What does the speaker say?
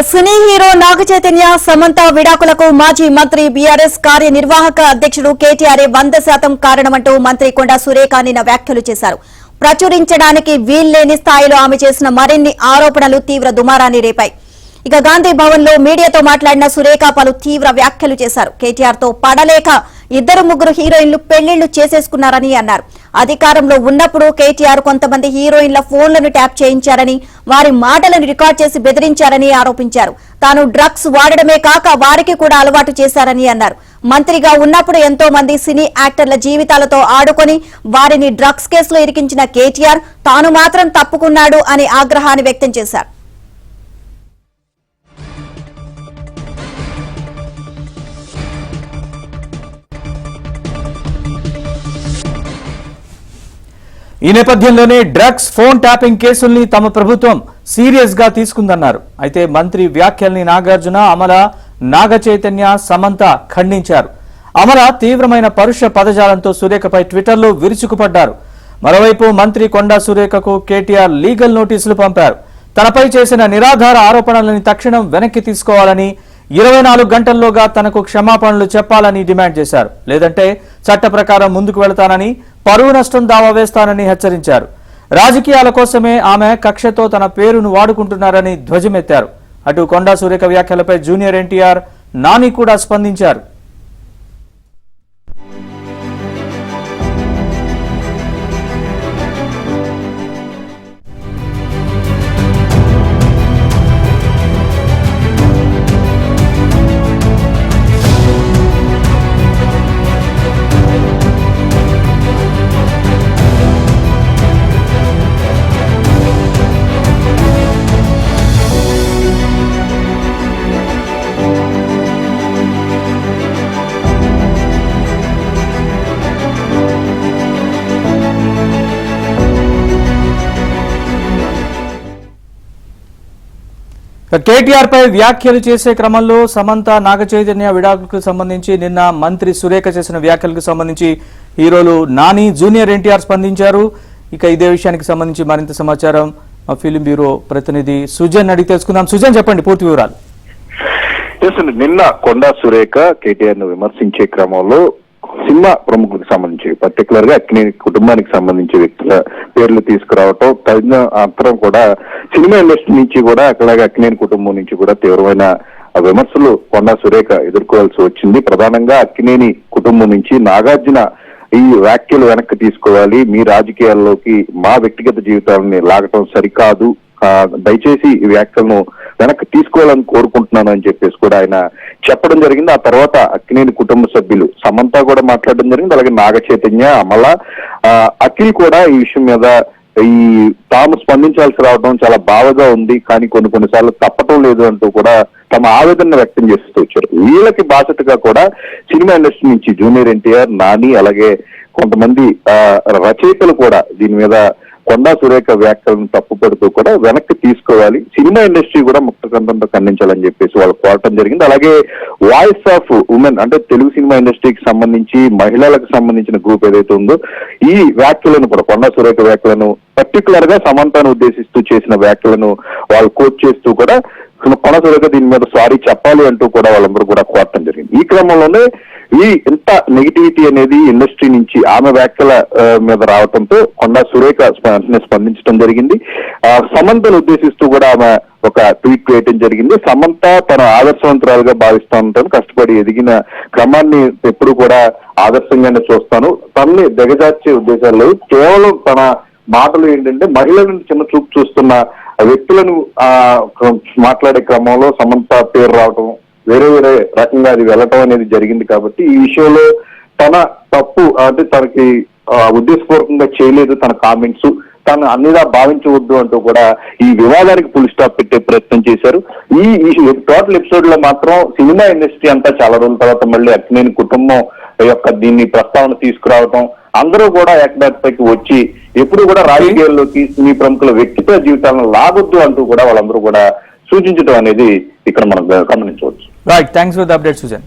Cine hero Naga Chaitanya Samantha విడాకులకు మాజీ మంత్రి BRS కార్యనిర్వాహక అధ్యక్షుడు కేటీఆర్ 100% కారణమంటూ మంత్రి కొండా సురేఖ నిన్న వ్యాఖ్యలు చేశారు. ప్రచురించడానికి వీల్లేని స్థాయిలో ఆమె చేసిన మరిన్ని ఆరోపణలు తీవ్ర దుమారాన్ని రేపాయి. ఇక గాంధీ భవన్ లో మీడియాతో మాట్లాడిన సురేఖ పలు తీవ్ర వ్యాఖ్యలు చేశారు. కేటీఆర్ తో పడలేక 2-3 హీరోయిన్లు పెళ్లిళ్లు చేసేసుకున్నారని అన్నారు. అధికారంలో ఉన్నప్పుడు కేటీఆర్ కొంతమంది హీరోయిన్ల ఫోన్లను ట్యాప్ చేయించారని, వారి మాటలను రికార్డ్ చేసి బెదిరించారని ఆరోపించారు. తాను డ్రగ్స్ వాడడమే కాక వారికి కూడా అలవాటు చేశారని అన్నారు. మంత్రిగా ఉన్నప్పుడు ఎంతో మంది సినీ యాక్టర్ల జీవితాలతో ఆడుకొని వారిని డ్రగ్స్ కేసులో ఇరికించిన కేటీఆర్ తాను మాత్రం తప్పుకున్నాడు అని ఆగ్రహాన్ని వ్యక్తం చేశారు. ఈ నేపథ్యంలోనే డ్రగ్స్ ఫోన్ ట్యాపింగ్ కేసుల్ని తమ ప్రభుత్వం సీరియస్ గా తీసుకుందన్నారు. అయితే మంత్రి వ్యాఖ్యల్ని నాగార్జున, అమల, నాగ చైతన్య, సమంత ఖండించారు. అమల తీవ్రమైన పరుష పదజాలంతో సురేఖపై ట్విట్టర్లో విరుచుకుపడ్డారు. మరోవైపు మంత్రి కొండా సురేఖకు కేటీఆర్ లీగల్ నోటీసులు పంపారు. తనపై చేసిన నిరాధార ఆరోపణలని తక్షణం వెనక్కి తీసుకోవాలని, 24 గంటల్లోగా తనకు క్షమాపణలు చెప్పాలని డిమాండ్ చేశారు. లేదంటే చట్ట ప్రకారం ముందుకు వెళతానని, పరువు నష్టం దావా వేస్తానని హెచ్చరించారు. రాజకీయాల కోసమే ఆమె కక్షతో తన పేరును వాడుకుంటున్నారని ధ్వజమెత్తారు. అటు కొండా సురేఖ వ్యాఖ్యలపై జూనియర్ ఎన్టీఆర్, నాని కూడా స్పందించారు. కేటీఆర్ పై వ్యాఖ్యలు చేసే క్రమంలో సమంత, నాగ చైతన్య విడాకులకు సంబంధించి నిన్న మంత్రి సురేఖ చేసిన వ్యాఖ్యలకు సంబంధించి హీరోలు నాని, జూనియర్ ఎన్టీఆర్ స్పందించారు. ఇక ఇదే విషయానికి సంబంధించి మరింత సమాచారం మా ఫిలిం బ్యూరో ప్రతినిధి సుజన్ అడిగి తెలుసుకుందాం. సుజన్, చెప్పండి పూర్తి వివరాలు. నిన్న కొండా సురేఖ కేటీఆర్ ను విమర్శించే క్రమంలో సినిమా ప్రముఖులకు సంబంధించి, పర్టికులర్ గా అక్కినేని కుటుంబానికి సంబంధించి వ్యక్తుల పేర్లు తీసుకురావటం, తగిన అంతరం కూడా సినిమా ఇండస్ట్రీ నుంచి కూడా అట్లాగే అక్కినేని కుటుంబం నుంచి కూడా తీవ్రమైన విమర్శలు కొండా సురేఖ ఎదుర్కోవాల్సి వచ్చింది. ప్రధానంగా అక్కినేని కుటుంబం నుంచి నాగార్జున ఈ వ్యాఖ్యలు వెనక్కి తీసుకోవాలి, మీ రాజకీయాల్లోకి మా వ్యక్తిగత జీవితాలని లాగటం సరికాదు, దయచేసి ఈ వ్యాఖ్యలను వెనక్కి తీసుకోవాలని కోరుకుంటున్నాను అని చెప్పేసి కూడా ఆయన చెప్పడం జరిగింది. ఆ తర్వాత అక్కినేని కుటుంబ సభ్యులు సమంత కూడా మాట్లాడడం జరిగింది. అలాగే నాగ చైతన్య, అమల, అఖిల్ కూడా ఈ విషయం మీద ఈ తాము స్పందించాల్సి రావడం చాలా బాధగా ఉంది, కానీ కొన్నిసార్లు తప్పటం లేదు అంటూ కూడా తమ ఆవేదన వ్యక్తం చేస్తూ వచ్చారు. వీళ్ళకి బాధ్యతగా కూడా సినిమా ఇండస్ట్రీ నుంచి జూనియర్ ఎన్టీఆర్, నాని, అలాగే కొంతమంది రచయితలు కూడా దీని మీద కొండా సురేఖ వ్యాఖ్యలను తప్పుపడుతూ కూడా వెనక్కి తీసుకోవాలి, సినిమా ఇండస్ట్రీ కూడా ముక్తకంఠంతో ఖండించాలని చెప్పేసి వాళ్ళు కోరటం జరిగింది. అలాగే వాయిస్ ఆఫ్ ఉమెన్ అంటే తెలుగు సినిమా ఇండస్ట్రీకి సంబంధించి మహిళలకు సంబంధించిన గ్రూప్ ఏదైతే ఉందో ఈ వ్యాఖ్యలను కూడా కొండా సురేఖ వ్యాఖ్యలను పర్టికులర్ గా సమంతను ఉద్దేశిస్తూ చేసిన వ్యాఖ్యలను వాళ్ళు కోట్ చేస్తూ కూడా కొండా సురేఖ దీని మీద సారీ చెప్పాలి అంటూ కూడా వాళ్ళందరూ కూడా కోరటం జరిగింది. ఈ క్రమంలోనే ఈ ఇంత నెగిటివిటీ అనేది ఇండస్ట్రీ నుంచి ఆమె వ్యాఖ్యల మీద రావడంతో కొండా సురేఖ స్పందించడం జరిగింది. సమంతను ఉద్దేశిస్తూ కూడా ఆమె ఒక ట్వీట్ వేయటం జరిగింది. సమంత తన ఆదర్శవంతురాలుగా భావిస్తూ ఉంటాను, కష్టపడి ఎదిగిన క్రమాన్ని ఎప్పుడు కూడా ఆదర్శంగానే చూస్తాను, తనని దిగజార్చే ఉద్దేశాలు కేవలం తన మాటలు ఏంటంటే మహిళలను చిన్న చూపు చూస్తున్న వ్యక్తులను మాట్లాడే క్రమంలో సమంత పేరు రావటం, వేరే రకంగా అది వెళ్ళటం అనేది జరిగింది. కాబట్టి ఈ విషయంలో తన తప్పు అంటే తనకి ఉద్దేశపూర్వకంగా చేయలేదు, తన కామెంట్స్ తను అన్నిలా భావించవద్దు అంటూ కూడా ఈ వివాదానికి ఫుల్ స్టాప్ పెట్టే ప్రయత్నం చేశారు. ఈ టోటల్ ఎపిసోడ్ లో మాత్రం సినిమా ఇండస్ట్రీ అంతా చాలా రోజుల తర్వాత మళ్ళీ అక్కినేని కుటుంబం యొక్క దీన్ని ప్రస్తావన తీసుకురావటం, అందరూ కూడా ఏకదాటిపైకి వచ్చి ఎప్పుడు కూడా రాజకీయాల్లోకి సినీ ప్రముఖుల వ్యక్తిగత జీవితాలను లాగొద్దు అంటూ కూడా వాళ్ళందరూ కూడా సూచించడం అనేది ఇక్కడ మనం గమనించవచ్చు. Right, thanks for the update Sujan.